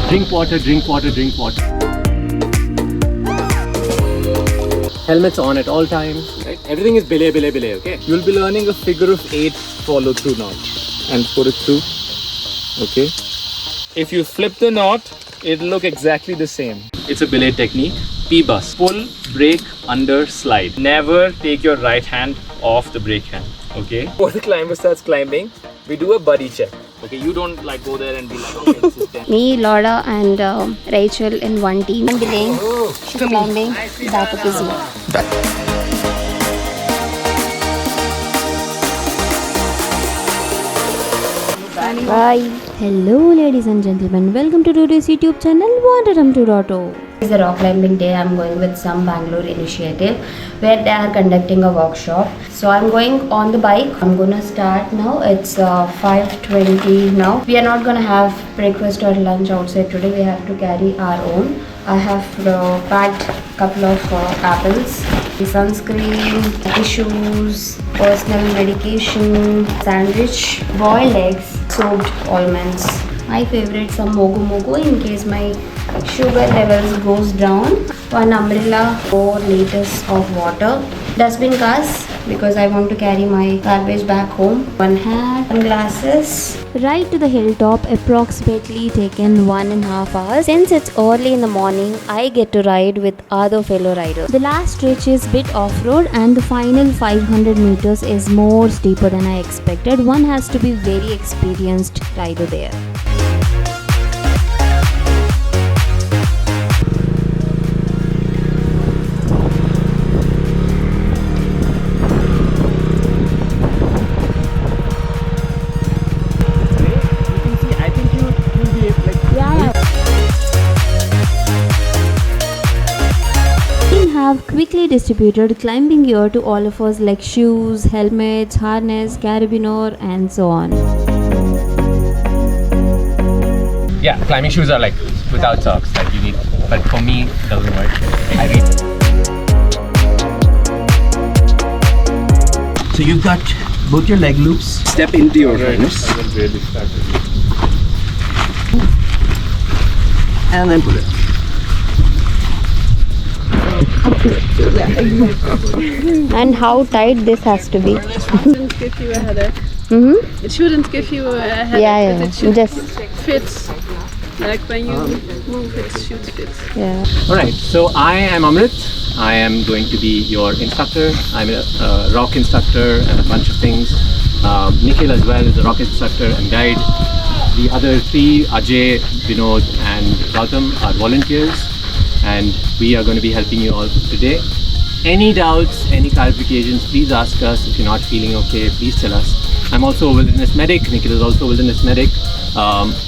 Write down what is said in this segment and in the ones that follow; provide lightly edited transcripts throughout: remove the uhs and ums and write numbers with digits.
Drink water, drink water, drink water. Helmets on at all times. Right? Everything is belay, belay, belay, okay? You'll be learning a figure of 8 follow through knot and put it through. Okay. If you flip the knot, it'll look exactly the same. It's a belay technique. P-bus. Pull, brake, under, slide. Never take your right hand off the brake hand. Okay. Before the climber starts climbing, we do a buddy check. Okay, you don't like go there and be like, okay, this is 10. Me, Laura and Rachel in one team. I'm Belaying, she's climbing, backup is me. Bye. Hello ladies and gentlemen, welcome to today's YouTube channel Wanderum 2.0. It's a rock climbing day. I'm going with some Bangalore Initiative where they are conducting a workshop. So I'm going on the bike. I'm gonna start now. It's 5:20 now. We are not gonna have breakfast or lunch outside today. We have to carry our own. I have packed a couple of apples, sunscreen, tissues, personal medication, sandwich, boiled eggs, soaked almonds. My favorite, some mogu in case my sugar levels goes down. 1 umbrella, 4 liters of water. Dustbin cars because I want to carry my garbage back home. 1 hat, 1 glasses. Ride to the hilltop approximately taken 1.5 hours. Since it's early in the morning, I get to ride with other fellow riders. The last stretch is bit off-road and the final 500 meters is more steeper than I expected. One has to be very experienced rider there. Have quickly distributed climbing gear to all of us like shoes, helmets, harness, carabiner and so on. Yeah, climbing shoes are like without socks that you need, but for me it doesn't work. So you've got both your leg loops. Step into your harness. And then pull it. And how tight this has to be. It shouldn't give you a headache. It shouldn't give you a headache. Yeah, but it should just fit. Like when you move, it should fit. yeah. Alright, so I am Amrit. I am going to be your instructor. I'm a rock instructor and a bunch of things. Nikhil as well is a rock instructor and guide. The other 3, Ajay, Vinod and Gautam, are volunteers. And we are going to be helping you all today. Any doubts, any clarifications, please ask us. If you're not feeling okay, please tell us. I'm also a wilderness medic. Nikhil is also a wilderness medic.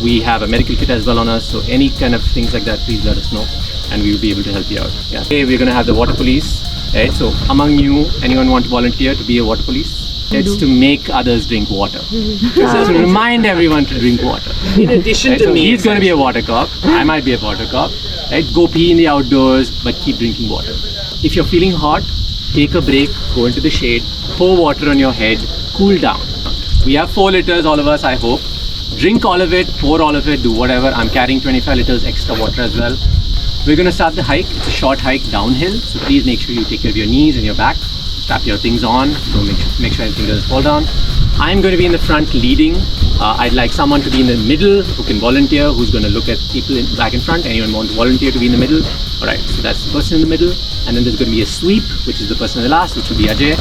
We have a medical kit as well on us, so any kind of things like that, please let us know and we will be able to help you out. Yeah. Today we're going to have the water police. Right? So among you, anyone want to volunteer to be a water police? It's to make others drink water. So to remind everyone to drink water. In addition to so me, he's going to be a water cop. I might be a water cop. Right? Go pee in the outdoors, but keep drinking water. If you're feeling hot, take a break, go into the shade, pour water on your head, cool down. We have 4 liters, all of us, I hope. Drink all of it, pour all of it, do whatever. I'm carrying 25 liters extra water as well. We're going to start the hike. It's a short hike downhill, so please make sure you take care of your knees and your back. Strap your things on, so make sure anything doesn't fall down. I'm going to be in the front leading. I'd like someone to be in the middle who can volunteer, who's going to look at people back in front. Anyone want to volunteer to be in the middle? Alright, so that's the person in the middle. And then there's going to be a sweep, which is the person in the last, which will be Ajay.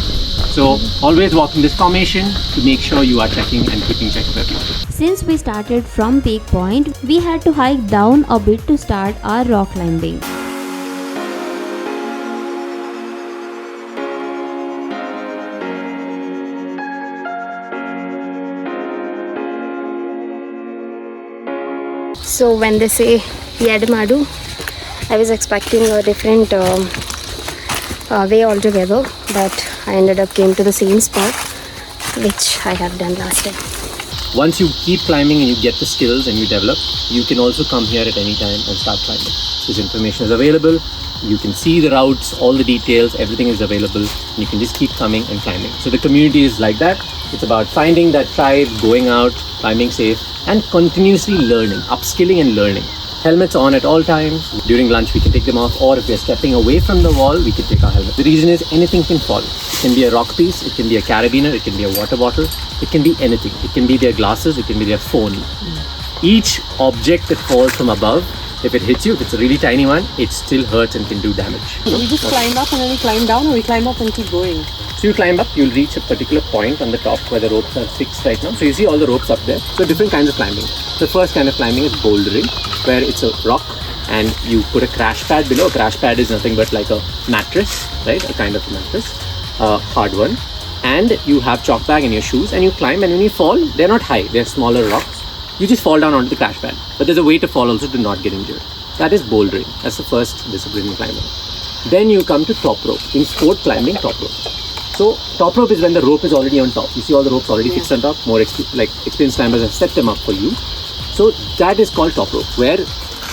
So always walk in this formation to make sure you are checking and keeping check of everything. Since we started from Peak Point, we had to hike down a bit to start our rock climbing. So when they say Yedamadu, I was expecting a different way altogether, but I ended up came to the same spot which I have done last time. Once you keep climbing and you get the skills and you develop, you can also come here at any time and start climbing. This information is available. You can see the routes, all the details, everything is available. And you can just keep coming and climbing. So the community is like that. It's about finding that tribe, going out, climbing safe, and continuously learning, upskilling and learning. Helmets on at all times. During lunch, we can take them off, or if we're stepping away from the wall, we can take our helmet. The reason is anything can fall. It can be a rock piece, it can be a carabiner, it can be a water bottle, it can be anything. It can be their glasses, it can be their phone. Each object that falls from above, if it hits you, if it's a really tiny one, it still hurts and can do damage. We just climb up and then we climb down, or we climb up and keep going? So you climb up, you'll reach a particular point on the top where the ropes are fixed right now. So you see all the ropes up there. So different kinds of climbing. The first kind of climbing is bouldering, where it's a rock and you put a crash pad below. A crash pad is nothing but like a mattress, right? A kind of a mattress, hard one. And you have chalk bag in your shoes and you climb, and when you fall, they're not high, they're smaller rocks. You just fall down onto the crash pad. But there's a way to fall also to not get injured. That is bouldering. That's the first discipline in climbing. Then you come to top rope. In sport climbing, top rope. So top rope is when the rope is already on top. You see all the ropes already fixed on top. More experienced climbers have set them up for you. So that is called top rope, where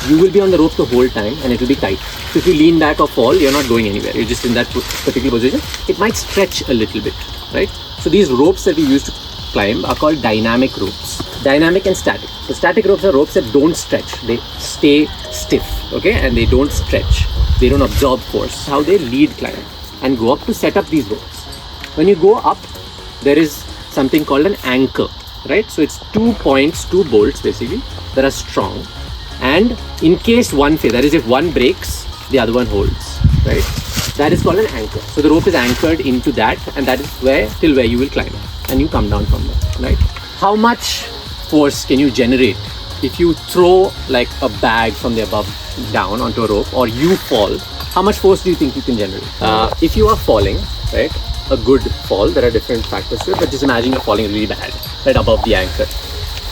you will be on the rope the whole time and it will be tight. So if you lean back or fall, you're not going anywhere. You're just in that particular position. It might stretch a little bit, right? So these ropes that we use to climb are called dynamic ropes. Dynamic and static. So static ropes are ropes that don't stretch. They stay stiff, okay? And they don't stretch. They don't absorb force. How they lead climb and go up to set up these ropes. When you go up, there is something called an anchor, right? So it's 2 points, 2 bolts basically that are strong. And in case one fails, that is if one breaks, the other one holds, right? That is called an anchor. So the rope is anchored into that, and that is till where you will climb, and you come down from there, right? How much force can you generate if you throw like a bag from the above down onto a rope, or you fall? How much force do you think you can generate? If you are falling, right? A good fall, there are different factors to it, but just imagine you're falling really bad, right above the anchor.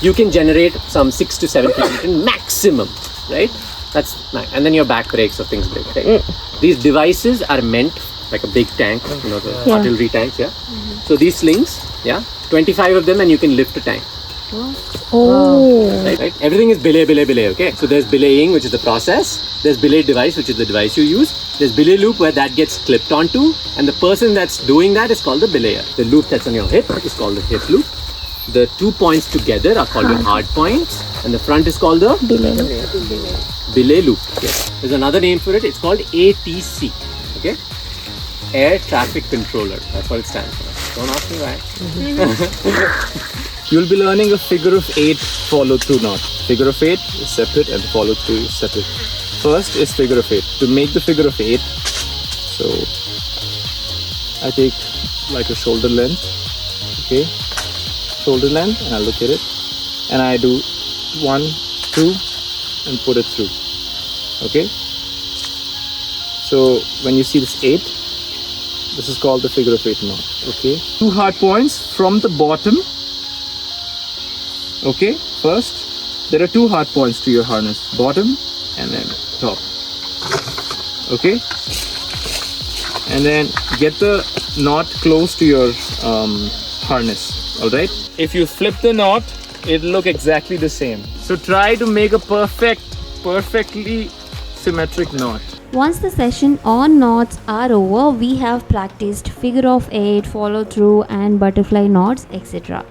You can generate some 6 to 7 kN maximum, right? That's nice. And then your back breaks or things break, right? These devices are meant like a big tank, you know, the artillery tanks, yeah? So these slings, 25 of them, and you can lift a tank. Oh. Right? Everything is belay, okay? So there's belaying, which is the process. There's belay device, which is the device you use. There's belay loop, where that gets clipped onto, and the person that's doing that is called the belayer. The loop that's on your hip is called the hip loop. The 2 points together are called your hard points, and the front is called the belay loop. Yes. There's another name for it. It's called ATC. Okay, Air Traffic Controller. That's what it stands for. Don't ask me why. You'll be learning a figure of 8 follow through knot. Figure of 8 is separate and follow through is separate. First is figure of 8. To make the figure of 8, so I take like a shoulder length, okay, shoulder length, and I look at it, and I do 1, 2, and put it through. Okay. So when you see this 8, this is called the figure of 8 knot. Okay. 2 hard points from the bottom. Okay, first there are 2 hard points to your harness, bottom and then top. Okay, and then get the knot close to your harness. All right, if you flip the knot, it'll look exactly the same. So try to make a perfectly symmetric knot. Once the session on knots are over, we have practiced figure of 8, follow through and butterfly knots, etc.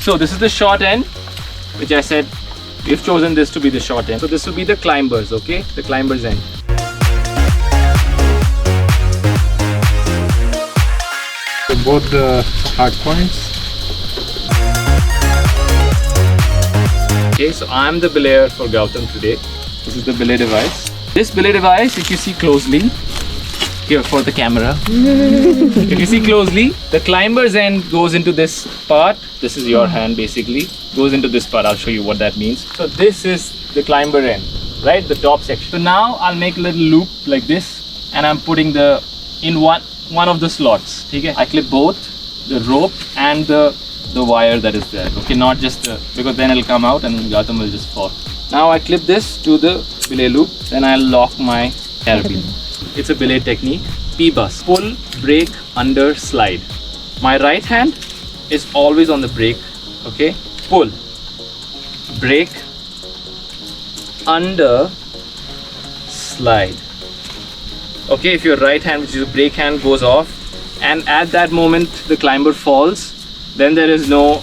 So this is the short end, which I said we've chosen this to be the short end. So this will be the climbers, okay? The climbers end. So both the hard points. Okay, so I'm the belayer for Gautam today. This is the belay device. This belay device, if you see closely, here for the camera. If you see closely, the climber's end goes into this part. This is your hand basically. Goes into this part. I'll show you what that means. So this is the climber end, right? The top section. So now I'll make a little loop like this, and I'm putting in one of the slots. Okay? I clip both the rope and the wire that is there. Okay, not just because then it'll come out and Gautam will just fall. Now I clip this to the belay loop. Then I'll lock my carabiner. It's a belay technique. P-bus. Pull, brake, under, slide. My right hand is always on the brake. Okay? Pull, brake, under, slide. Okay, if your right hand, which is the brake hand, goes off, and at that moment the climber falls, then there is no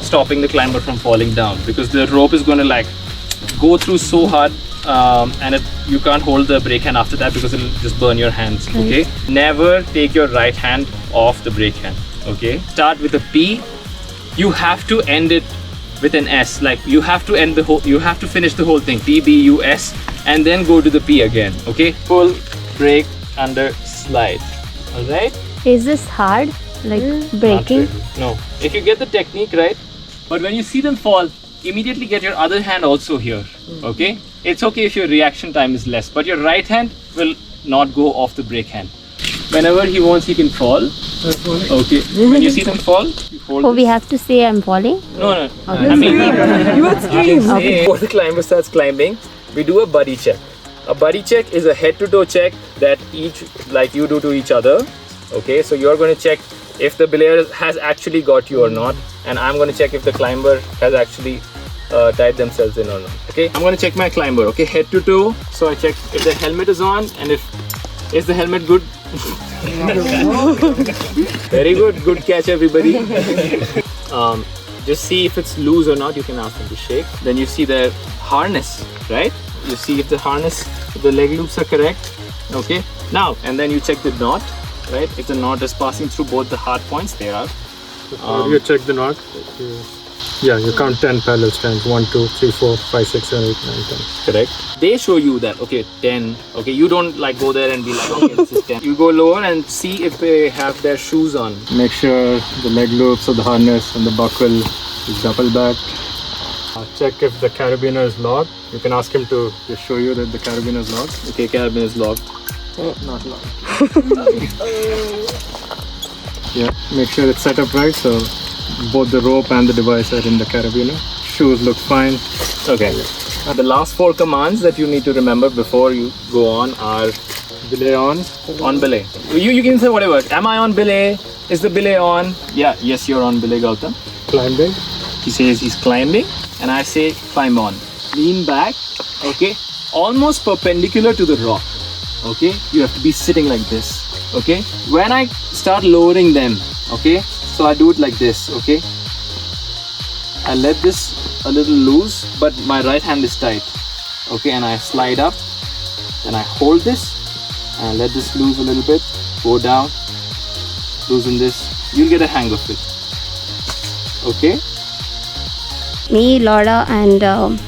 stopping the climber from falling down, because the rope is going to like go through so hard, and you can't hold the brake hand after that because it'll just burn your hands. Okay, never take your right hand off the brake hand. Okay, start with a P. You have to end it with an S. Like you have to end the whole, you have to finish the whole thing. P, B, U, S, and then go to the P again. Okay, pull, brake, under, slide. All right. Is this hard? Like braking? No. If you get the technique right, but when you see them fall, immediately get your other hand also here. Okay? It's okay if your reaction time is less, but your right hand will not go off the brake hand. Whenever he wants, he can fall. Okay. When you see them fall, you hold. Oh, we have to say I'm falling? No. I mean, you can say before the climber starts climbing, we do a buddy check. A buddy check is a head-to-toe check that each, like you do to each other. Okay, so you're going to check if the belayer has actually got you or not, and I'm going to check if the climber has actually tied themselves in or not. Okay, I'm going to check my climber. Okay, head to toe. So I check if the helmet is on, and is the helmet good. Very good catch, everybody. Just see if it's loose or not. You can ask them to shake. Then you see the harness, right? You see if the harness, if the leg loops are correct. Okay, now and then you check the knot. Right, if the knot is passing through both the hard points, they are. You check the knot. Yeah, you count 10 parallel strands. 1, 2, 3, 4, 5, 6, 7, 8, 9, 10. Correct. They show you that, okay, 10. Okay, you don't like go there and be like, okay, this is 10. You go lower and see if they have their shoes on. Make sure the leg loops of the harness and the buckle is double back. Check if the carabiner is locked. You can ask him to just show you that the carabiner is locked. Okay, carabiner is locked. Not locked. Yeah, make sure it's set up right so both the rope and the device are in the carabiner. Shoes look fine. Okay. The last 4 commands that you need to remember before you go on are Belay on. On belay. You can say whatever. Am I on belay? Is the belay on? Yeah, yes, you're on belay, Gautam. Climbing. He says he's climbing, and I say climb on. Lean back, okay? Almost perpendicular to the rock. Okay, you have to be sitting like this. Okay, when I start lowering them, okay, so I do it like this. Okay, I let this a little loose, but my right hand is tight. Okay, and I slide up and I hold this and let this loose a little bit, go down, loosen this. You'll get a hang of it. Okay. Me, Laura and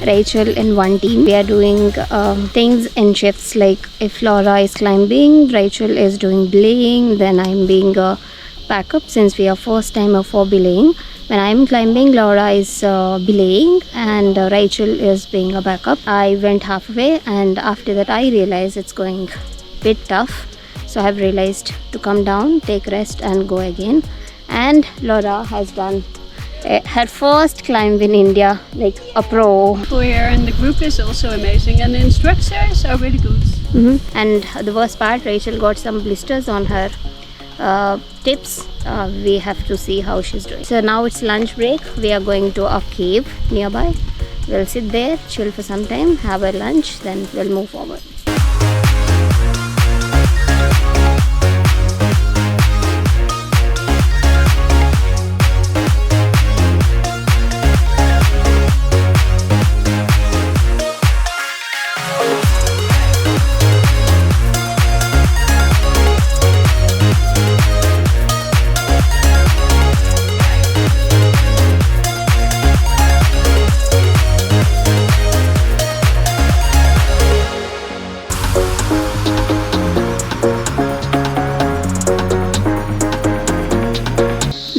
Rachel in one team. We are doing things in shifts, like if Laura is climbing, Rachel is doing belaying, then I'm being a backup since we are first timer for belaying. When I'm climbing, Laura is belaying and Rachel is being a backup. I went halfway and after that I realized it's going a bit tough. So I have realized to come down, take rest and go again. And Laura has done her first climb in India, like a pro. People here and the group is also amazing, and the instructors are really good. And the worst part, Rachel got some blisters on her tips. We have to see how she's doing. So now it's lunch break. We are going to a cave nearby. We'll sit there, chill for some time, have a lunch, then we'll move forward.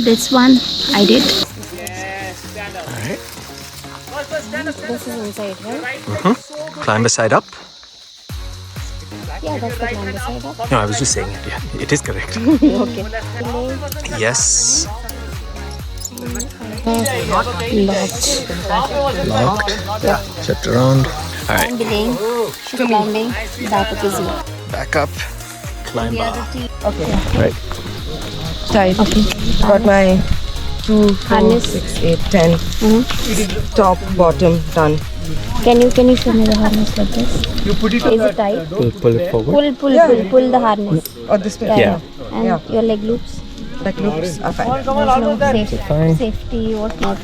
This one I did. Alright. This is inside, right? Climber side up. Yeah, that's the climber side up. No, I was just saying it. Yeah, it is correct. Okay. Yes. Locked. Locked. Yeah. Shift around. Alright. I'm belaying. She's climbing. Backup is here. Back up. Climb The bar. other team. Right. Tight. Okay. Got my 2, 4, Harness. 6, 8, 10. Top, bottom, done. Can you show me the harness like this? You put it Is it tight? Pull it forward. Pull the harness. Or this way. Yeah. And your leg loops. Like loops are fine. No safety. Fine. Safety, what not?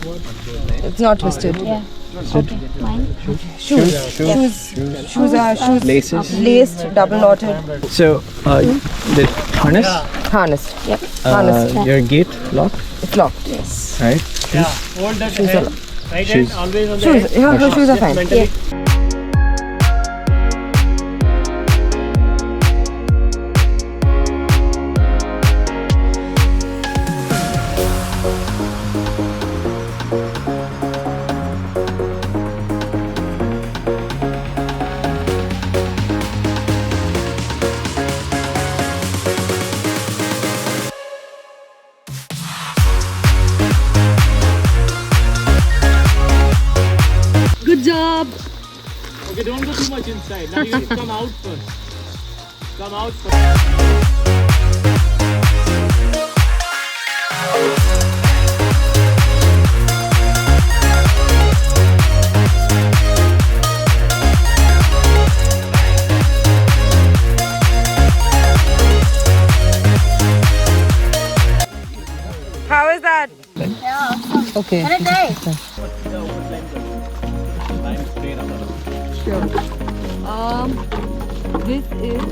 It's not twisted. Yeah. Okay. Mine. Shoes are Laces. laced, double knotted, So, the harness, harnessed. Yep. Harnessed. your gate lock, It's locked. Yes. right? Hold that Shoes are right Shoes. hand always on the shoes. Your shoes are fine. mentally. Good job. Okay, don't go too much inside. Now you come out first. Come out first. How is that? Okay. Sure. This is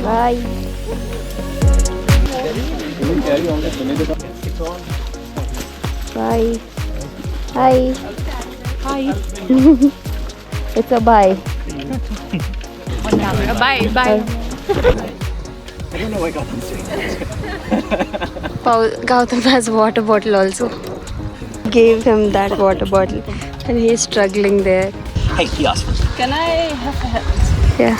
Bye. Bye. Hi. Hi. It's a bye. Bye. Bye. Gautam has a water bottle also. Gave him that water bottle and he's struggling there. Can I have a help? Yeah.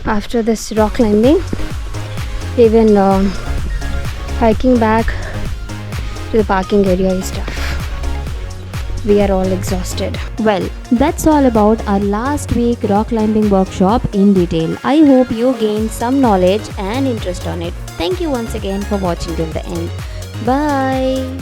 After this rock climbing, even hiking back to the parking area is tough. We are all exhausted. Well, that's all about our last week rock climbing workshop in detail. I hope you gained some knowledge and interest on it. Thank you once again for watching till the end. Bye.